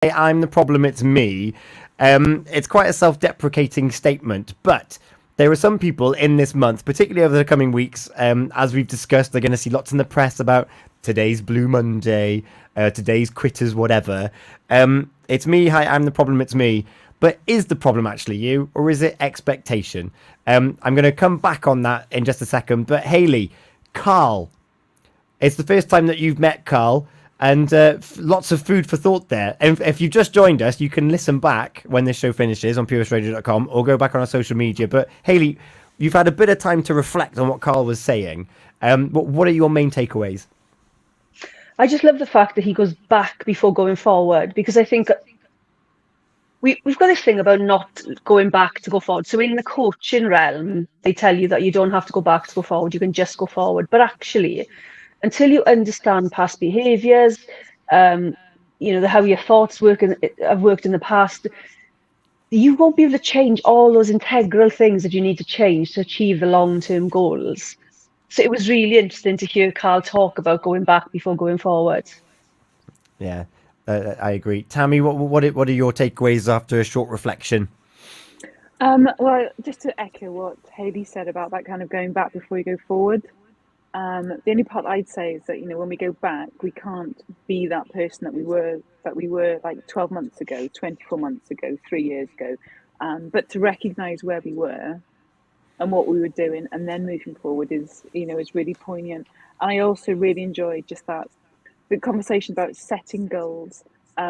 I'm the problem, it's me. It's quite a self-deprecating statement, but there are some people in this month, particularly over the coming weeks, as we've discussed, they're going to see lots in the press about today's Blue Monday, today's quitters, whatever. It's me, hi, I'm the problem, it's me. But is the problem actually you, or is it expectation? I'm going to come back on that in just a second. But Hayley, Carl, it's the first time that you've met Carl, and lots of food for thought there. And if you've just joined us, you can listen back when this show finishes on purewestradio.com or go back on our social media. But Hayley, you've had a bit of time to reflect on what Carl was saying. What are your main takeaways? I just love the fact that he goes back before going forward, because I think we've got this thing about not going back to go forward. So in the coaching realm, they tell you that you don't have to go back to go forward, you can just go forward. But actually, until you understand past behaviors, how your thoughts have worked in the past, you won't be able to change all those integral things that you need to change to achieve the long-term goals. So it was really interesting to hear Carl talk about going back before going forward. Yeah, I agree. Tammy, what are your takeaways after a short reflection? Well, just to echo what Hayley said about that kind of going back before you go forward. The only part I'd say is that when we go back, we can't be that person that we were like 12 months ago, 24 months ago, 3 years ago. But to recognise where we were and what we were doing, and then moving forward is really poignant. And I also really enjoyed just the conversation about setting goals,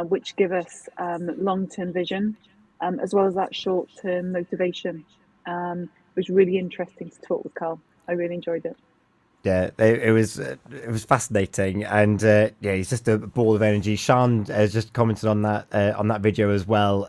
which give us long-term vision, as well as that short-term motivation. It was really interesting to talk with Carl. I really enjoyed it. Yeah, it was fascinating, and he's just a ball of energy. Sean has just commented on that video as well.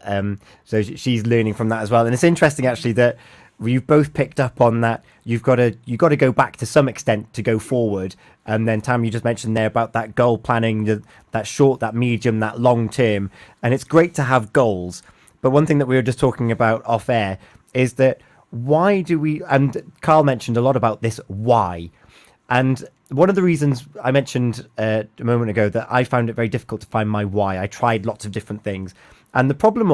So she's learning from that as well, and it's interesting actually that you've both picked up on that. You've got to go back to some extent to go forward, and then Tam, you just mentioned there about that goal planning, that short, that medium, that long term, and it's great to have goals. But one thing that we were just talking about off air is that why do we? And Carl mentioned a lot about this why. And one of the reasons I mentioned a moment ago that I found it very difficult to find my why. I tried lots of different things. And the problem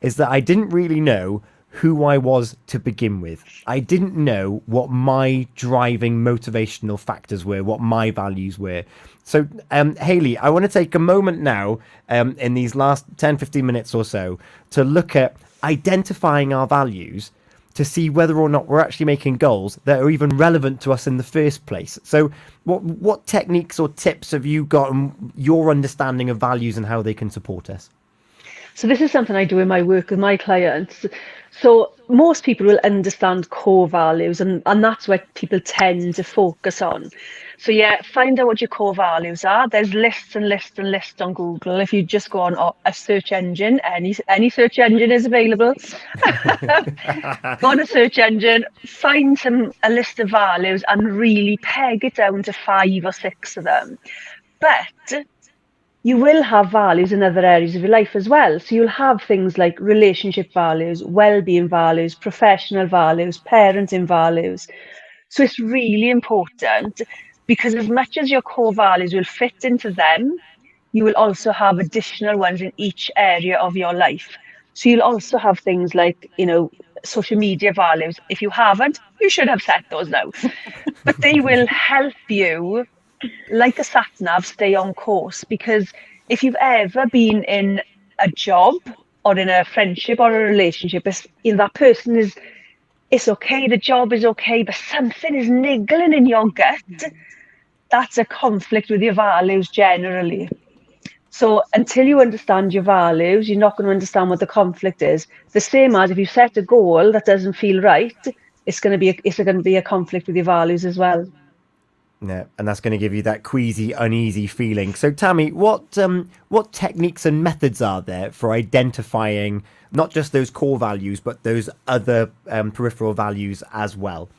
is that I didn't really know who I was to begin with. I didn't know what my driving motivational factors were, what my values were. So, Hayley, I want to take a moment now in these last 10, 15 minutes or so to look at identifying our values to see whether or not we're actually making goals that are even relevant to us in the first place. So what techniques or tips have you got and your understanding of values and how they can support us? So this is something I do in my work with my clients. So most people will understand core values, and that's what people tend to focus on. So yeah, find out what your core values are. There's lists and lists and lists on Google. If you just go on a search engine, any search engine is available. Go on a search engine, find a list of values and really peg it down to 5 or 6 of them. But you will have values in other areas of your life as well. So you'll have things like relationship values, well-being values, professional values, parenting values. So it's really important, because as much as your core values will fit into them, you will also have additional ones in each area of your life. So you'll also have things like, social media values. If you haven't, you should have set those now. But they will help you, like a sat nav, stay on course. Because if you've ever been in a job or in a friendship or a relationship, that person it's okay, the job is okay, but something is niggling in your gut, that's a conflict with your values generally. So until you understand your values, you're not going to understand what the conflict is. The same as if you set a goal that doesn't feel right, it's going to be a conflict with your values as well. Yeah, and that's going to give you that queasy, uneasy feeling. So, Tammy, what techniques and methods are there for identifying not just those core values, but those other peripheral values as well?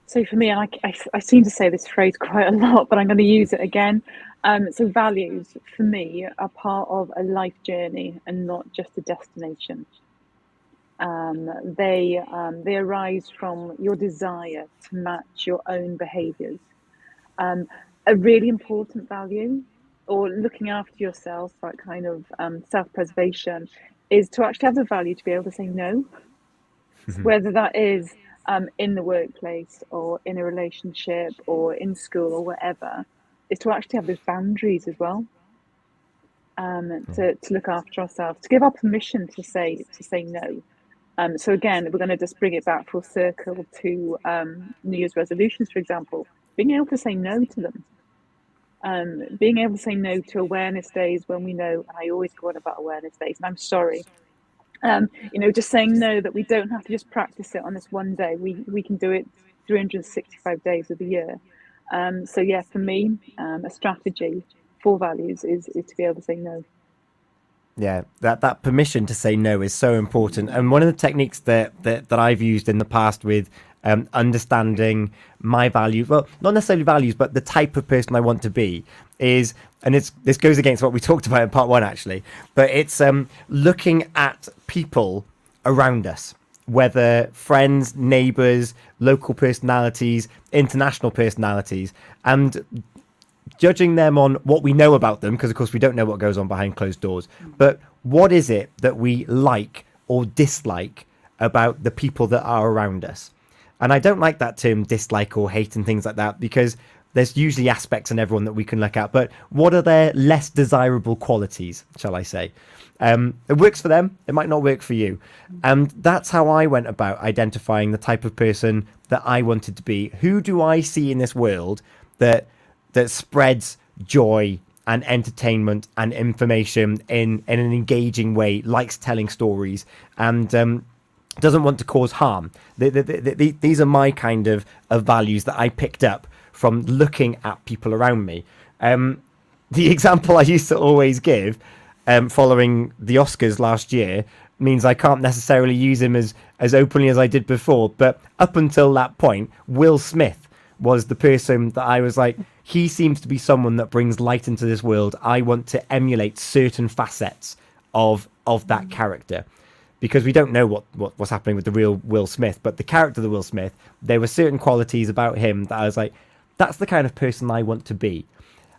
So for me, and I seem to say this phrase quite a lot, but I'm going to use it again. So values for me are part of a life journey and not just a destination. They arise from your desire to match your own behaviours. A really important value or looking after yourself, that kind of self-preservation, is to actually have the value to be able to say no, whether that is in the workplace or in a relationship or in school or whatever, is to actually have those boundaries as well. To look after ourselves, to give our permission to say no. So again, we're going to just bring it back full circle to New Year's resolutions, for example, being able to say no to them. Being able to say no to awareness days when we know, and I always go on about awareness days, and I'm sorry, just saying no, that we don't have to just practice it on this one day. We can do it 365 days of the year. So yeah, for me, a strategy for values is to be able to say no. Yeah, that permission to say no is so important. And one of the techniques that I've used in the past with understanding my values, well, not necessarily values, but the type of person I want to be is, and this goes against what we talked about in part one, actually, but it's looking at people around us, whether friends, neighbors, local personalities, international personalities, and judging them on what we know about them, because of course we don't know what goes on behind closed doors, but what is it that we like or dislike about the people that are around us? And I don't like that term dislike or hate and things like that, because there's usually aspects in everyone that we can look at, but what are their less desirable qualities, shall I say? It works for them, it might not work for you. And that's how I went about identifying the type of person that I wanted to be. Who do I see in this world that spreads joy and entertainment and information in an engaging way, likes telling stories, and doesn't want to cause harm? These are my kind of values that I picked up from looking at people around me. The example I used to always give, following the Oscars last year, means I can't necessarily use him as openly as I did before, but up until that point, Will Smith was the person that I was like, he seems to be someone that brings light into this world. I want to emulate certain facets of that character, because we don't know what's happening with the real Will Smith, but the character of the Will Smith, there were certain qualities about him that I was like, that's the kind of person I want to be.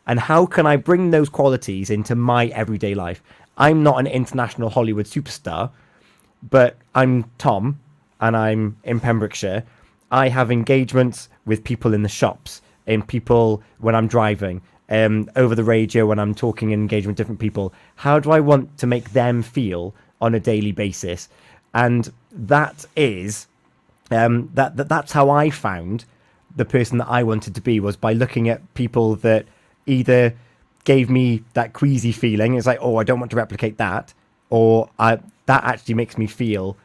And how can I bring those qualities into my everyday life? I'm not an international Hollywood superstar, but I'm Tom, and I'm in Pembrokeshire. I have engagements with people in the shops, in people when I'm driving, over the radio when I'm talking and engaging with different people. How do I want to make them feel on a daily basis? And that is that's how I found the person that I wanted to be, was by looking at people that either gave me that queasy feeling, it's like, oh, I don't want to replicate that, or that actually makes me feel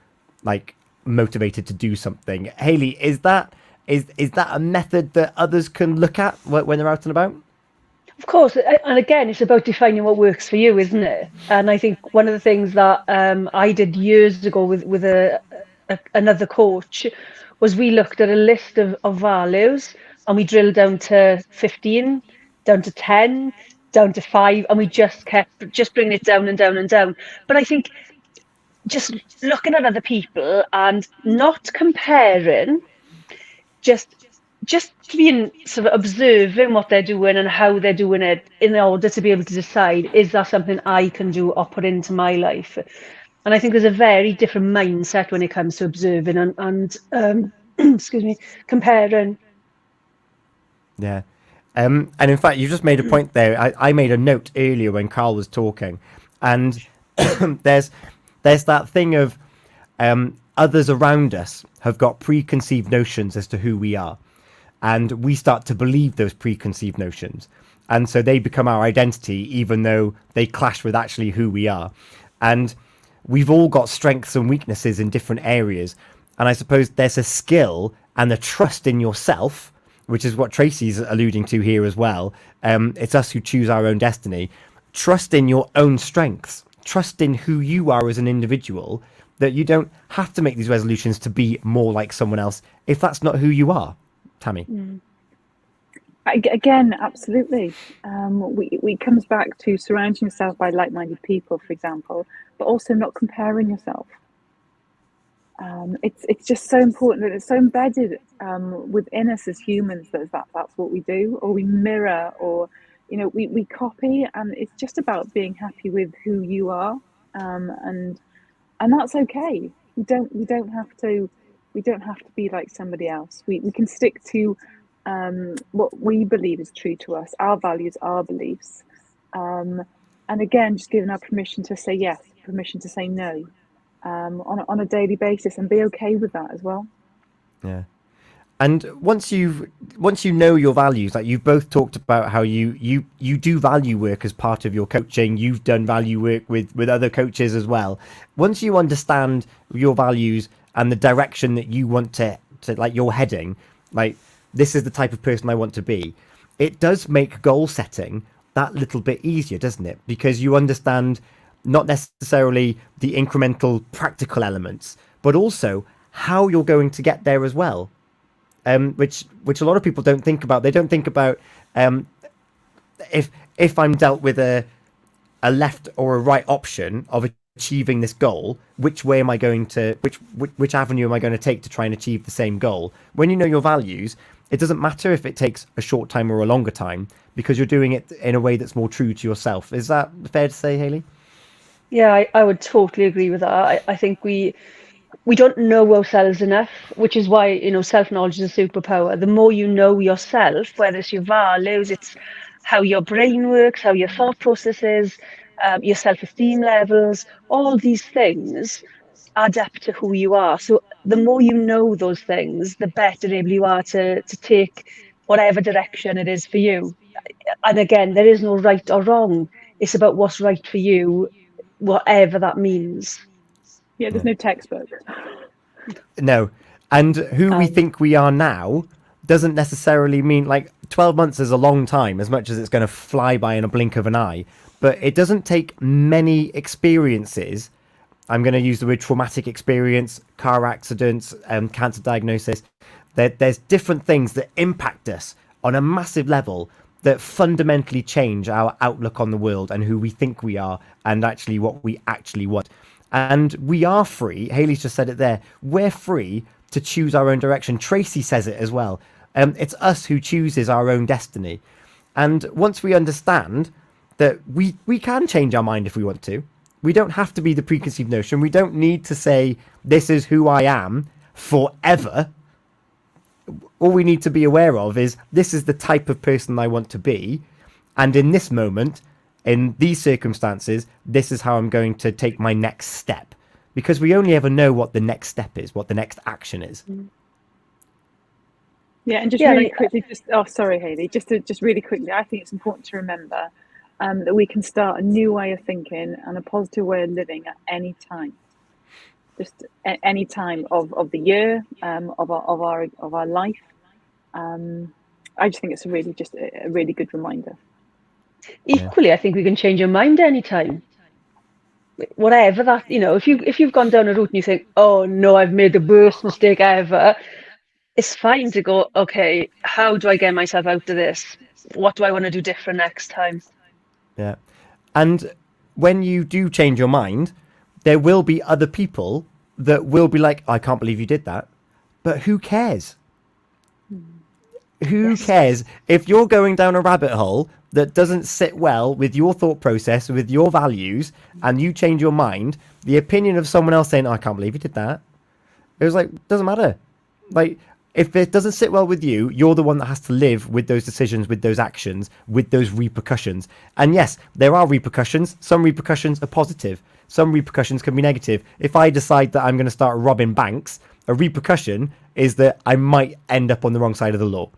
like motivated to do something. Hayley, is that a method that others can look at when they're out and about? Of course, and again, it's about defining what works for you, isn't it? And I think one of the things that I did years ago with another coach was we looked at a list of values, and we drilled down to 15, down to 10, down to 5, and we just kept bringing it down and down and down. But I think just looking at other people and not comparing, just being sort of observing what they're doing and how they're doing it, in order to be able to decide, is that something I can do or put into my life? And I think there's a very different mindset when it comes to observing and excuse me, comparing. Yeah. And in fact, you just made a point there. I made a note earlier when Carl was talking, and there's that thing of others around us have got preconceived notions as to who we are, and we start to believe those preconceived notions, and so they become our identity, even though they clash with actually who we are. And we've all got strengths and weaknesses in different areas, and I suppose there's a skill and a trust in yourself, which is what Tracy's alluding to here as well. It's us who choose our own destiny. Trust in your own strengths, trust in who you are as an individual, that you don't have to make these resolutions to be more like someone else if that's not who you are. Tammy? Again, absolutely. We comes back to surrounding yourself by like-minded people, for example, but also not comparing yourself. It's just so important, that it's so embedded within us as humans, that's what we do, or we mirror, or we copy, and it's just about being happy with who you are, and that's okay. We don't have to be like somebody else. We can stick to what we believe is true to us, our values, our beliefs, and again, just giving our permission to say yes, permission to say no, on a daily basis, and be okay with that as well. Yeah. And once you know your values, like you've both talked about how you do value work as part of your coaching, you've done value work with other coaches as well. Once you understand your values and the direction that you want to like you're heading, like this is the type of person I want to be, it does make goal setting that little bit easier, doesn't it? Because you understand not necessarily the incremental practical elements, but also how you're going to get there as well. Which a lot of people don't think about. They don't think about if I'm dealt with a left or a right option of achieving this goal, which way am I going to which avenue am I going to take to try and achieve the same goal? When you know your values, it doesn't matter if it takes a short time or a longer time, because you're doing it in a way that's more true to yourself. Is that fair to say, Hayley? Yeah, I would totally agree with that. I think we don't know ourselves enough, which is why, self-knowledge is a superpower. The more you know yourself, whether it's your values, it's how your brain works, how your thought process is, your self-esteem levels, all these things add up to who you are. So the more you know those things, the better able you are to take whatever direction it is for you. And again, there is no right or wrong. It's about what's right for you, whatever that means. Yeah, there's no textbook. No. And who we think we are now doesn't necessarily mean, like, 12 months is a long time, as much as it's going to fly by in a blink of an eye. But it doesn't take many experiences. I'm going to use the word traumatic experience, car accidents, cancer diagnosis. There's different things that impact us on a massive level that fundamentally change our outlook on the world and who we think we are and actually what we actually want. And we are free. Hayley's just said it there. We're free to choose our own direction. Tracy says it as well. It's us who chooses our own destiny. And once we understand that we can change our mind if we want to, we don't have to be the preconceived notion. We don't need to say, this is who I am forever. All we need to be aware of is, this is the type of person I want to be. And in this moment, in these circumstances, this is how I'm going to take my next step. Because we only ever know what the next step is, what the next action is. Yeah, and just really quickly, sorry, Hayley, just really quickly, I think it's important to remember that we can start a new way of thinking and a positive way of living at any time. Just at any time of the year, of our life. I just think it's a really good reminder. Equally, I think we can change your mind anytime. Whatever that, if you've gone down a route and you think, oh no, I've made the worst mistake ever, it's fine to go, okay, how do I get myself out of this? What do I want to do different next time? Yeah. And when you do change your mind, there will be other people that will be like, I can't believe you did that. But who cares? Who cares? If you're going down a rabbit hole that doesn't sit well with your thought process, with your values, and you change your mind, the opinion of someone else saying, I can't believe you did that, it was like, doesn't matter. Like, if it doesn't sit well with you, you're the one that has to live with those decisions, with those actions, with those repercussions. And yes, there are repercussions. Some repercussions are positive. Some repercussions can be negative. If I decide that I'm going to start robbing banks, a repercussion is that I might end up on the wrong side of the law.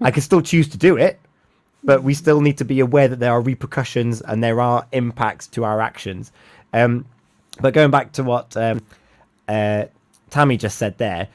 I can still choose to do it, but we still need to be aware that there are repercussions and there are impacts to our actions. But going back to what Tammy just said there,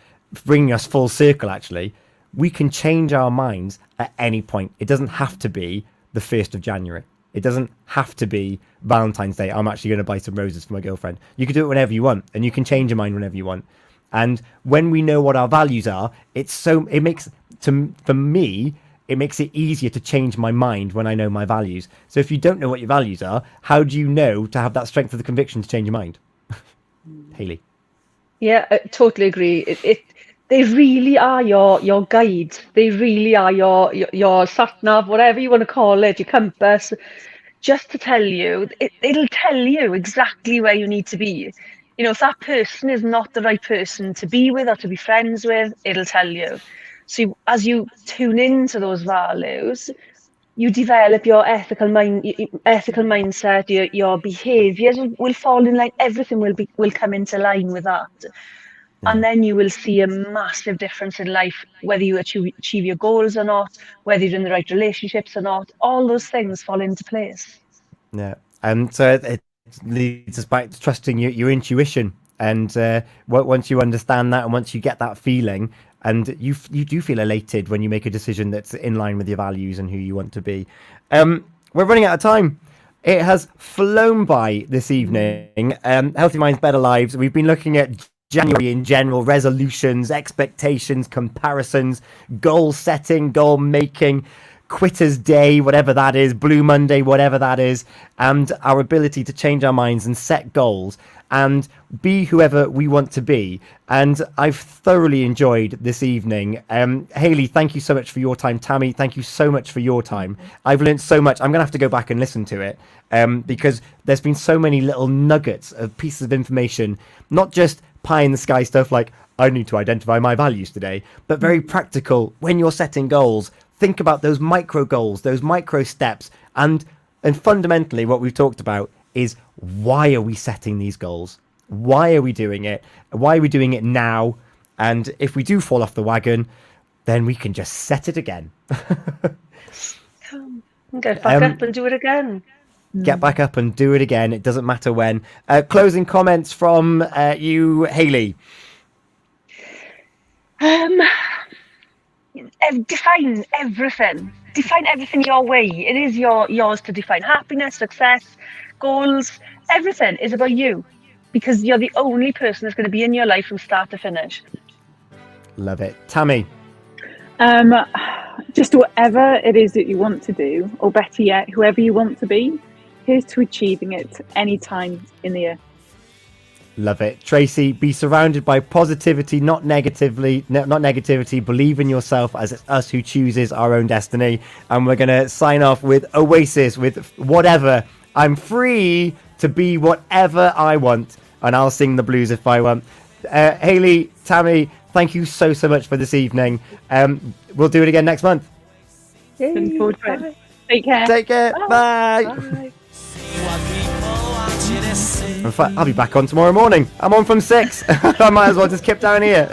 bringing us full circle, actually, we can change our minds at any point. It doesn't have to be the 1st of January. It doesn't have to be Valentine's Day. I'm actually going to buy some roses for my girlfriend. You can do it whenever you want, and you can change your mind whenever you want. And when we know what our values are, for me, it makes it easier to change my mind when I know my values. So if you don't know what your values are, how do you know to have that strength of the conviction to change your mind? Hayley. Yeah, I totally agree. they really are your guide. They really are your sat nav, whatever you want to call it, your compass, just to tell you. It'll tell you exactly where you need to be. You know, if that person is not the right person to be with or to be friends with, it'll tell you. So as you tune into those values, you develop your ethical mindset. Your behaviours will fall in line. Everything will come into line with that. And then you will see a massive difference in life, whether you achieve your goals or not, whether you're in the right relationships or not. All those things fall into place. Yeah. And so it leads us back to trusting your intuition. And once you understand that, and once you get that feeling, and you do feel elated when you make a decision that's in line with your values and who you want to be. We're running out of time. It has flown by this evening. Healthy Minds, Better Lives. We've been looking at January in general, resolutions, expectations, comparisons, goal setting, goal making, Quitter's Day, whatever that is, Blue Monday, whatever that is, and our ability to change our minds and set goals and be whoever we want to be. And I've thoroughly enjoyed this evening. Hayley, thank you so much for your time. Tammy, thank you so much for your time. I've learned so much. I'm going to have to go back and listen to it because there's been so many little nuggets of pieces of information, not just pie in the sky stuff like I need to identify my values today, but very practical. When you're setting goals, think about those micro goals, those micro steps, and fundamentally what we've talked about is, why are we setting these goals? Why are we doing it? Why are we doing it now? And if we do fall off the wagon, then we can just set it again. Get back up and do it again. Get back up and do it again. It doesn't matter when. Closing comments from you, Hayley. Define everything. Define everything your way. It is yours to define. Happiness, success, goals, everything is about you, because you're the only person that's going to be in your life from start to finish. Love it. Tammy. Just whatever it is that you want to do, or better yet, whoever you want to be, here's to achieving it any time in the year. Love it. Tracy, be surrounded by positivity, not negativity. Believe in yourself, as it's us who chooses our own destiny. And we're going to sign off with Oasis, with Whatever. I'm free to be whatever I want, and I'll sing the blues if I want. Hayley, Tammy, thank you so much for this evening. We'll do it again next month. Looking forward to it. Take care. Take care. Bye. Bye. In fact, I'll be back on tomorrow morning. I'm on from 6. I might as well just keep down here.